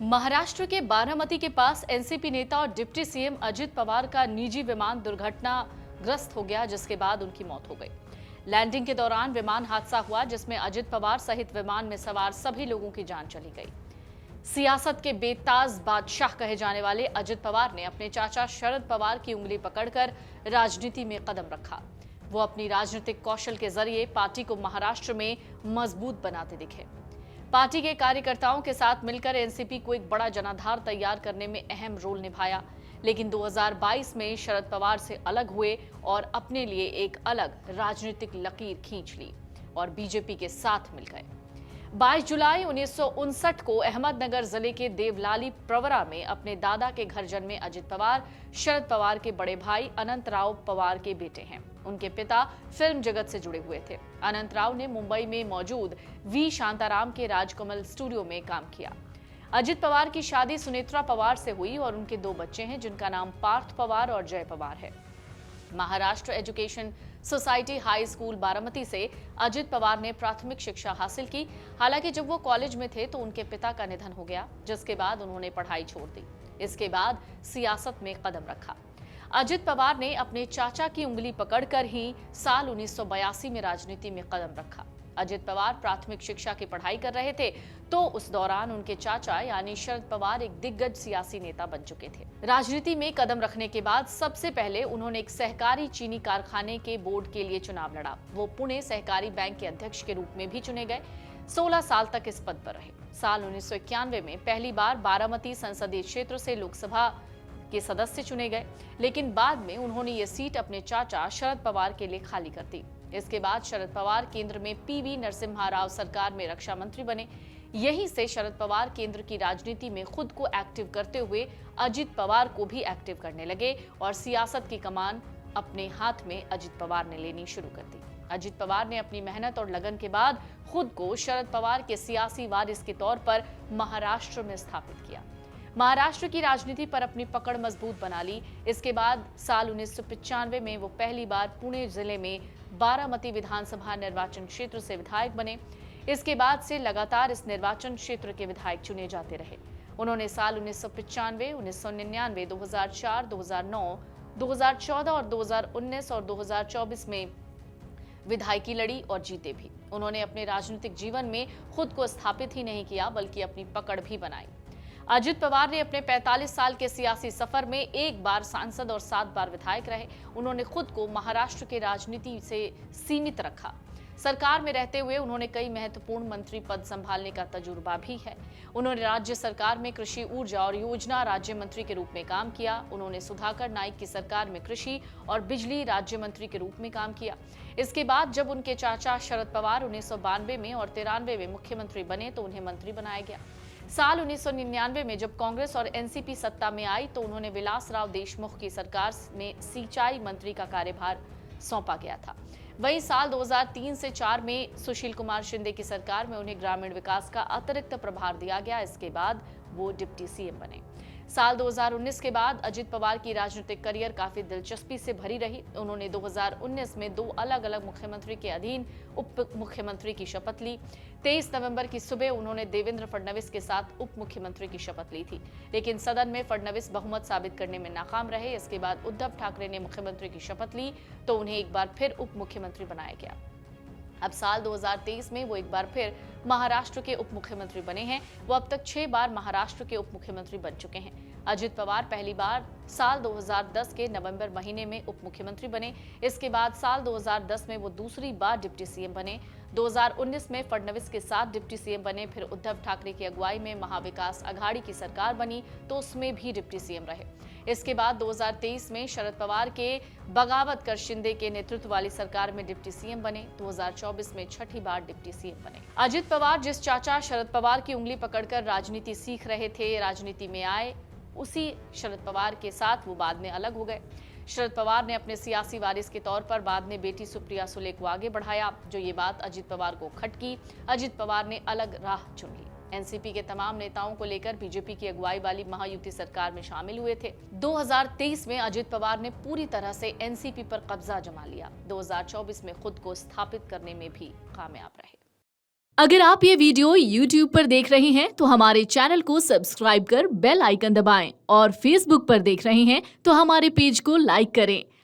महाराष्ट्र के बारामती के पास एनसीपी नेता और डिप्टी सीएम अजित पवार का निजी विमान दुर्घटनाग्रस्त हो गया, जिसके बाद उनकी मौत हो गई। लैंडिंग के दौरान विमान हादसा हुआ, जिसमें अजित पवार सहित विमान में सवार सभी लोगों की जान चली गई। सियासत के बेताज बादशाह कहे जाने वाले अजित पवार ने अपने चाचा शरद पवार की उंगली पकड़कर राजनीति में कदम रखा। वो अपनी राजनीतिक कौशल के जरिए पार्टी को महाराष्ट्र में मजबूत बनाते दिखे। पार्टी के कार्यकर्ताओं के साथ मिलकर एनसीपी को एक बड़ा जनाधार तैयार करने में अहम रोल निभाया, लेकिन 2022 में शरद पवार से अलग हुए और अपने लिए एक अलग राजनीतिक लकीर खींच ली और बीजेपी के साथ मिल गए। 22 जुलाई 1959 को अहमदनगर जिले के देवलाली प्रवरा में अपने दादा के घर जन्मे अजित पवार शरद पवार के बड़े भाई अनंतराव पवार के बेटे हैं। उनके पिता फिल्म जगत से जुड़े हुए थे। अनंतराव ने मुंबई में मौजूद वी शांताराम के राजकमल स्टूडियो में काम किया। अजित पवार की शादी सुनेत्रा पवार से हुई और उनके 2 बच्चे हैं, जिनका नाम पार्थ पवार और जय पवार है। Maharashtra education society high school Baramati से अजित पवार ने प्राथमिक शिक्षा हासिल की। हालांकि जब वो कॉलेज में थे तो उनके पिता का निधन हो गया, जिसके बाद उन्होंने पढ़ाई छोड़ दी। इसके बाद सियासत में कदम रखा। अजित पवार ने अपने चाचा की उंगली पकड़कर ही साल 1982 में राजनीति में कदम रखा। अजित पवार प्राथमिक शिक्षा की पढ़ाई कर रहे थे तो उस दौरान उनके चाचा यानी शरद पवार एक दिग्गज सियासी नेता बन चुके थे। राजनीति में कदम रखने के बाद सबसे पहले उन्होंने एक सहकारी चीनी कारखाने के बोर्ड के लिए चुनाव लड़ा। वो पुणे सहकारी बैंक के अध्यक्ष के रूप में भी चुने गए। 16 साल तक इस पद पर रहे। साल 1991 में पहली बार बारामती संसदीय क्षेत्र से लोकसभा के सदस्य चुने गए, लेकिन बाद में उन्होंने ये सीट अपने चाचा शरद पवार के लिए खाली कर दी। इसके बाद शरद पवार केंद्र में पीवी नरसिम्हा राव सरकार में रक्षा मंत्री बने। यहीं से शरद पवार केंद्र की राजनीति में खुद को एक्टिव करते हुए अजित पवार को भी एक्टिव करने लगे और सियासत की कमान अपने हाथ में अजित पवार ने लेनी शुरू कर दी। अजित पवार ने अपनी मेहनत और लगन के बाद खुद को शरद पवार के सियासी वारिस के तौर पर महाराष्ट्र में स्थापित किया। महाराष्ट्र की राजनीति पर अपनी पकड़ मजबूत बना ली। इसके बाद साल 1995 में वो पहली बार पुणे जिले में बारामती विधानसभा निर्वाचन क्षेत्र से विधायक बने। इसके बाद से लगातार इस निर्वाचन क्षेत्र के विधायक चुने जाते रहे। उन्होंने साल 1995, 1999, 2004, 2009, 2014 और 2019 और 2024 में विधायकी लड़ी और जीते भी। उन्होंने अपने राजनीतिक जीवन में खुद को स्थापित ही नहीं किया, बल्कि अपनी पकड़ भी बनाई। अजित पवार ने अपने 45 साल के सियासी सफर में 1 बार सांसद और 7 बार विधायक रहे। उन्होंने खुद को महाराष्ट्र के राजनीति से सीमित रखा। सरकार में रहते हुए उन्होंने कई महत्वपूर्ण मंत्री पद संभालने का तजुर्बा भी है। उन्होंने राज्य सरकार में कृषि, ऊर्जा और योजना राज्य मंत्री के रूप में काम किया। उन्होंने सुधाकर नाइक की सरकार में कृषि और बिजली राज्य मंत्री के रूप में काम किया। इसके बाद जब उनके चाचा शरद पवार 1992 में और 93 में मुख्यमंत्री बने तो उन्हें मंत्री बनाया गया। साल 1999 में जब कांग्रेस और एनसीपी सत्ता में आई तो उन्होंने विलासराव देशमुख की सरकार में सिंचाई मंत्री का कार्यभार सौंपा गया था। वहीं साल 2003 से 4 में सुशील कुमार शिंदे की सरकार में उन्हें ग्रामीण विकास का अतिरिक्त प्रभार दिया गया। इसके बाद वो डिप्टी सीएम बने। साल 2019 के बाद अजित पवार की राजनीतिक करियर काफी दिलचस्पी से भरी रही। उन्होंने 2019 में 2 अलग-अलग मुख्यमंत्री के अधीन उप मुख्यमंत्री की शपथ ली। 23 नवंबर की सुबह उन्होंने देवेंद्र फडणवीस के साथ उप मुख्यमंत्री की शपथ ली थी, लेकिन सदन में फडणवीस बहुमत साबित करने में नाकाम रहे। इसके बाद उद्धव ठाकरे ने मुख्यमंत्री की शपथ ली तो उन्हें एक बार फिर उप मुख्यमंत्री बनाया गया। अब साल 2023 में वो एक बार फिर महाराष्ट्र के उप मुख्यमंत्री बने हैं। वो अब तक 6 बार महाराष्ट्र के उप मुख्यमंत्री बन चुके हैं। अजित पवार पहली बार साल 2010 के नवंबर महीने में उप मुख्यमंत्री बने। इसके बाद साल 2010 में वो दूसरी बार डिप्टी सीएम बने। 2019 में फडणवीस के साथ डिप्टी सीएम बने। फिर उद्धव ठाकरे की अगुवाई में महाविकास आघाड़ी की सरकार बनी तो उसमें भी डिप्टी सीएम रहे। इसके बाद 2023 में शरद पवार के बगावत कर शिंदे के नेतृत्व वाली सरकार में डिप्टी सीएम बने। 2024 में 6ठी बार डिप्टी सीएम बने। अजित पवार जिस चाचा शरद पवार की उंगली पकड़कर राजनीति सीख रहे थे, राजनीति में आए, उसी शरद पवार के साथ वो बाद में अलग हो गए। शरद पवार ने अपने सियासी वारिस के तौर पर बाद में बेटी सुप्रिया सुले को आगे बढ़ाया। जो ये बात अजित पवार को खटकी, अजित पवार ने अलग राह चुन ली। एनसीपी के तमाम नेताओं को लेकर बीजेपी की अगुवाई वाली महायुति सरकार में शामिल हुए थे। 2023 में अजित पवार ने पूरी तरह से एनसीपी पर कब्जा जमा लिया। 2024 में खुद को स्थापित करने में भी कामयाब रहे। अगर आप ये वीडियो YouTube पर देख रहे हैं तो हमारे चैनल को सब्सक्राइब कर बेल आइकन दबाएं और Facebook पर देख रहे हैं तो हमारे पेज को लाइक करें।